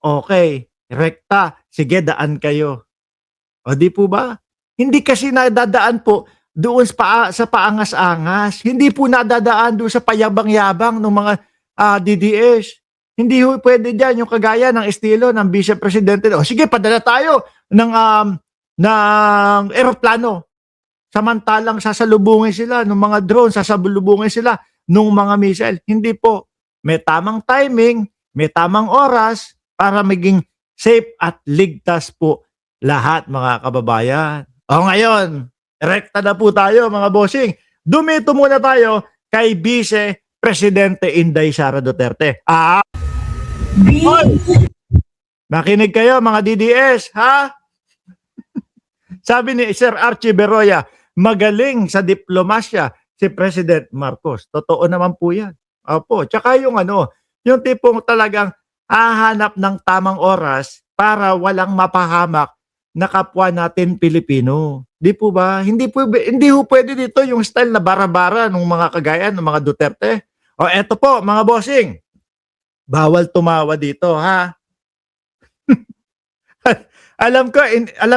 Okay, rekta, sige daan kayo. O di po ba? Hindi kasi nadadaan po doon sa paangas-angas. Hindi po nadadaan doon sa payabang-yabang ng mga DDS. Hindi ho pwede dyan yung kagaya ng estilo ng Vice Presidente. O sige, padala tayo ng eroplano. Samantalang sasalubungin sila ng mga drone, sasalubungin sila ng mga missile. Hindi po. May tamang timing, may tamang oras para maging safe at ligtas po lahat mga kababayan. O ngayon, rekta na po tayo mga bossing. Dumito muna tayo kay Vice Presidente Inday Sara Duterte. Makinig kayo mga DDS, ha? Sabi ni Sir Archie Beroya, magaling sa diplomasya si President Marcos. Totoo naman po yan. Opo. Tsaka yung yung tipong talagang hahanap ng tamang oras para walang mapahamak na kapwa natin Pilipino. Di po ba? Hindi ho pwede dito yung style na bara-bara ng mga kagaya ng mga Duterte. O eto po, mga bossing. Bawal tumawa dito, ha? Alam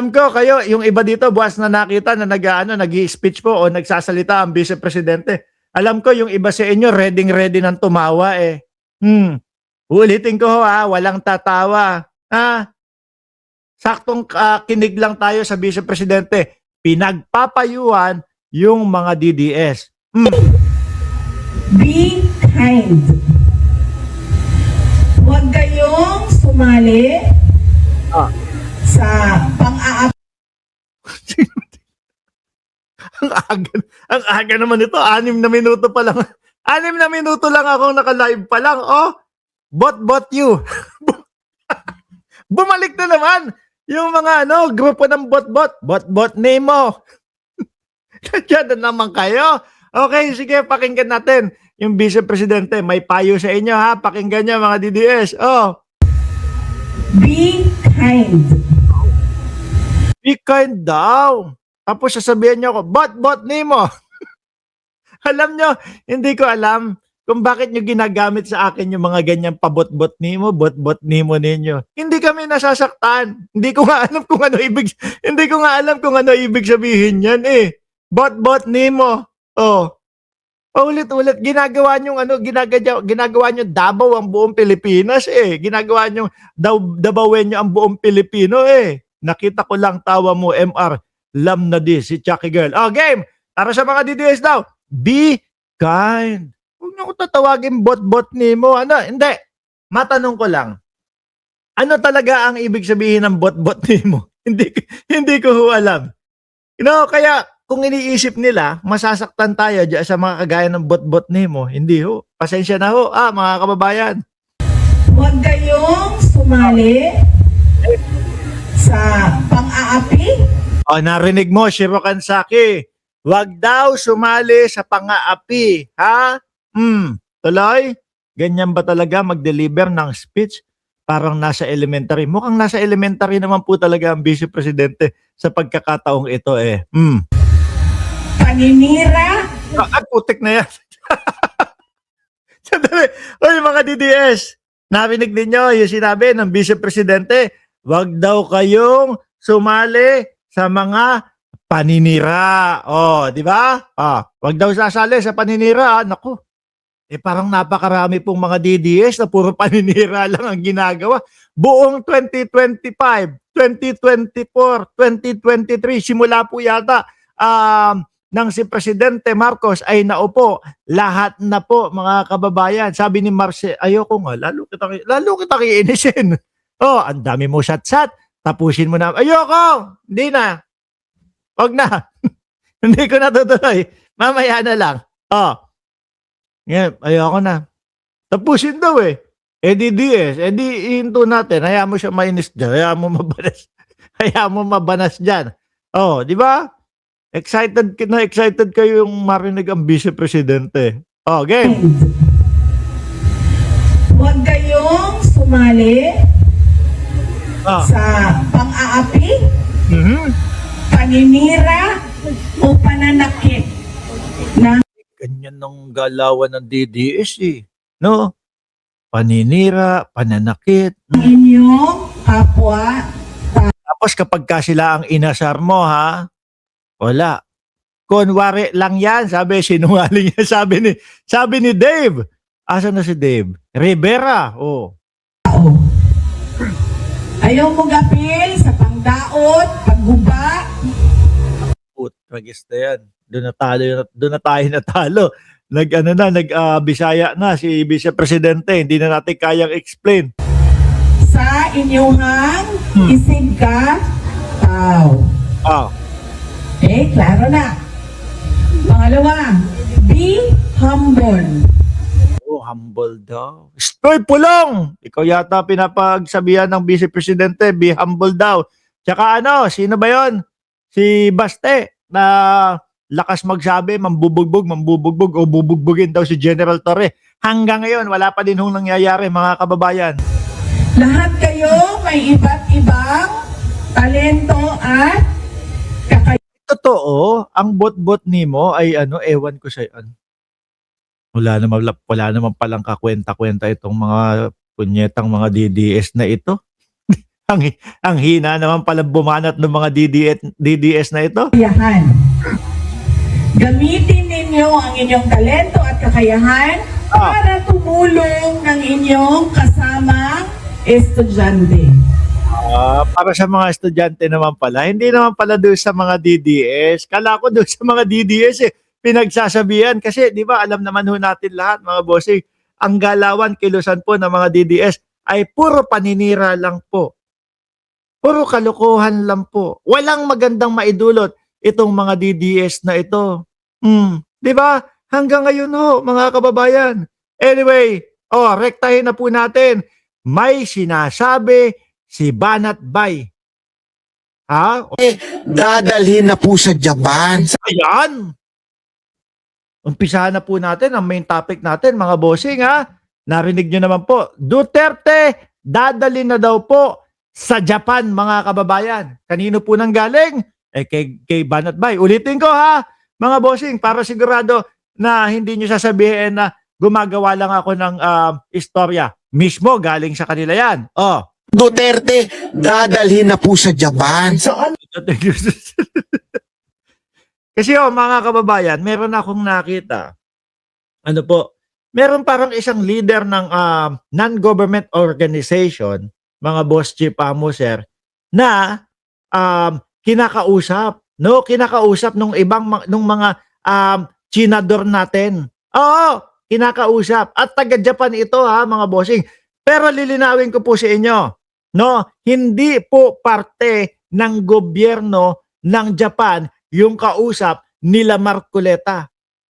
ko kayo, yung iba dito buwas na nakita na nag-i-speech po o nagsasalita ang Vice Presidente. Alam ko yung iba sa inyo ready ng tumawa eh. Ulitin ko ha, walang tatawa. Ha? Saktong kinig lang tayo sa Vice Presidente. Pinagpapayuhan yung mga DDS. Be kind. Huwag kayong sumali sa pang-aap. ang aga naman ito. 6 na minuto pa lang. 6 na minuto lang akong naka-live pa lang. Oh, bot you. Bumalik na naman yung mga grupo ng bot Nemo. Diyan na naman kayo. Okay, sige, pakinggan natin. Yung Vice Presidente, may payo sa inyo ha. Pakinggan niya mga DDS. Oh. Be kind. Be kind daw. Tapos sasabihin niyo ako, bot Nemo. Alam nyo, hindi ko alam kung bakit nyo ginagamit sa akin yung mga ganyang pabot-bot Nemo, bot Nemo ninyo. Hindi kami nasasaktan. Hindi ko nga alam kung ano ibig sabihin yan eh. Bot Nemo. Oh. Ulit-ulit ginagawa nyo ginagawa nyo Davao ang buong Pilipinas eh. Ginagawa nyo Davawin nyo ang buong Pilipino eh. Nakita ko lang tawa mo MR. Lam na di si Chucky Girl. Oh, game. Para sa mga DDS daw. Be kind. Huwag nyo ko tatawagin bot Nemo. Hindi. Matanong ko lang. Ano talaga ang ibig sabihin ng bot Nemo? Hindi ko alam. Kaya kung iniisip nila, masasaktan tayo dyan sa mga kagaya ng bot Nemo. Hindi ho. Pasensya na ho, mga kababayan. Huwag kayong sumali sa pang-aapi. O, narinig mo, Shiro Kansaki. Huwag daw sumali sa pang-aapi. Ha? Tuloy? Ganyan ba talaga mag-deliver ng speech? Parang nasa elementary. Mukhang nasa elementary naman po talaga ang Vice Presidente sa pagkakataong ito eh. Paninira. Putik na yan. Sandali. Oy, mga DDS. Narinig ninyo yung sinabi ng Vice Presidente. Huwag daw kayong sumali sa mga paninira. Oh, di ba? Wag daw sasali sa paninira. Naku. Parang napakarami pong mga DDS na puro paninira lang ang ginagawa. Buong 2025, 2024, 2023, simula po yata nang si Presidente Marcos ay naupo, lahat na po mga kababayan. Sabi ni Marce, ayoko nga, lalo kita kiinisin. Oh, ang dami mo sat-sat. Tapusin mo na. Ayoko! Hindi na. Wag na. Hindi ko natutuloy. Mamaya na lang. Ayoko na. Tapusin daw eh. DDS. Ihinto natin. Hayaan mo siya mainis dyan. Hayaan mo mabanas. Hayaan mo mabanas dyan. Di ba? Excited kayo yung marinig ang Vice Presidente. Game. Huwag kayong sumali sa pang-aapi, paninira, o pananakit ng ganyan ng galawan ng DDS eh. No? paninira, pananakit. ang inyong kapwa. Tapos kapag ka sila ang inasar mo, ha, wala. Kunwari lang yan, sabi, sinungaling yan, sabi ni Dave. Asa na si Dave? Rivera, oh. Tao. Ayaw mo gapil sa pangdaot, pagguba. Tragis na yan. Doon na tayo natalo. Bisaya na si Vice Presidente. Hindi na natin kayang explain. Sa inyong isig ka, tao. Ah, Okay, klaro na. Pangalawa, be humble. humble daw. Stoy Pulong! Ikaw yata pinapagsabihan ng Vice Presidente, be humble daw. Tsaka sino ba yon? Si Baste na lakas magsabi, mambubugbog, o bubugbugin daw si General Torre. Hanggang ngayon, wala pa din hong nangyayari, mga kababayan. Lahat kayo may iba't ibang talento at kakayahan. Totoo, ang bot-bot nimo ay ewan ko sa wala naman palang kakwenta-kwenta itong mga punyetang mga DDS na ito. ang hina naman pala bumanat ng mga DDS na ito. Gamitin ninyo ang inyong talento at kakayahan para tumulong ng inyong kasamang estudyante. Para sa mga estudyante naman pala, hindi naman pala doon sa mga DDS. Kala ko doon sa mga DDS pinagsasabihan kasi 'di ba alam naman ho natin lahat mga bossing, ang galawan kilusan po ng mga DDS ay puro paninira lang po. Puro kalokohan lang po. Walang magandang maidulot itong mga DDS na ito. 'Di ba? Hanggang ngayon ho mga kababayan. Anyway, rektahin na po natin. May sinasabi si Banat Bay. Dadalhin na po sa Japan. Ayan! Umpisahan na po natin ang main topic natin, mga bossing, ha? Narinig nyo naman po. Duterte, dadalhin na daw po sa Japan, mga kababayan. Kanino po nang galing? Kay Banat Bay. Ulitin ko, ha? Mga bossing, para sigurado na hindi nyo sasabihin na gumagawa lang ako ng istorya. Mismo, galing sa kanila yan. Duterte, dadalhin na po sa Japan. Saan? Kasi mga kababayan, meron akong nakita. Meron parang isang leader ng non-government organization, mga boss chief sir, na kinakausap nung mga chinador natin. Oo, kinakausap. At taga Japan ito, ha, mga bossing. Pero lilinawin ko po sa inyo, hindi po parte ng gobyerno ng Japan yung kausap nila Marcoleta.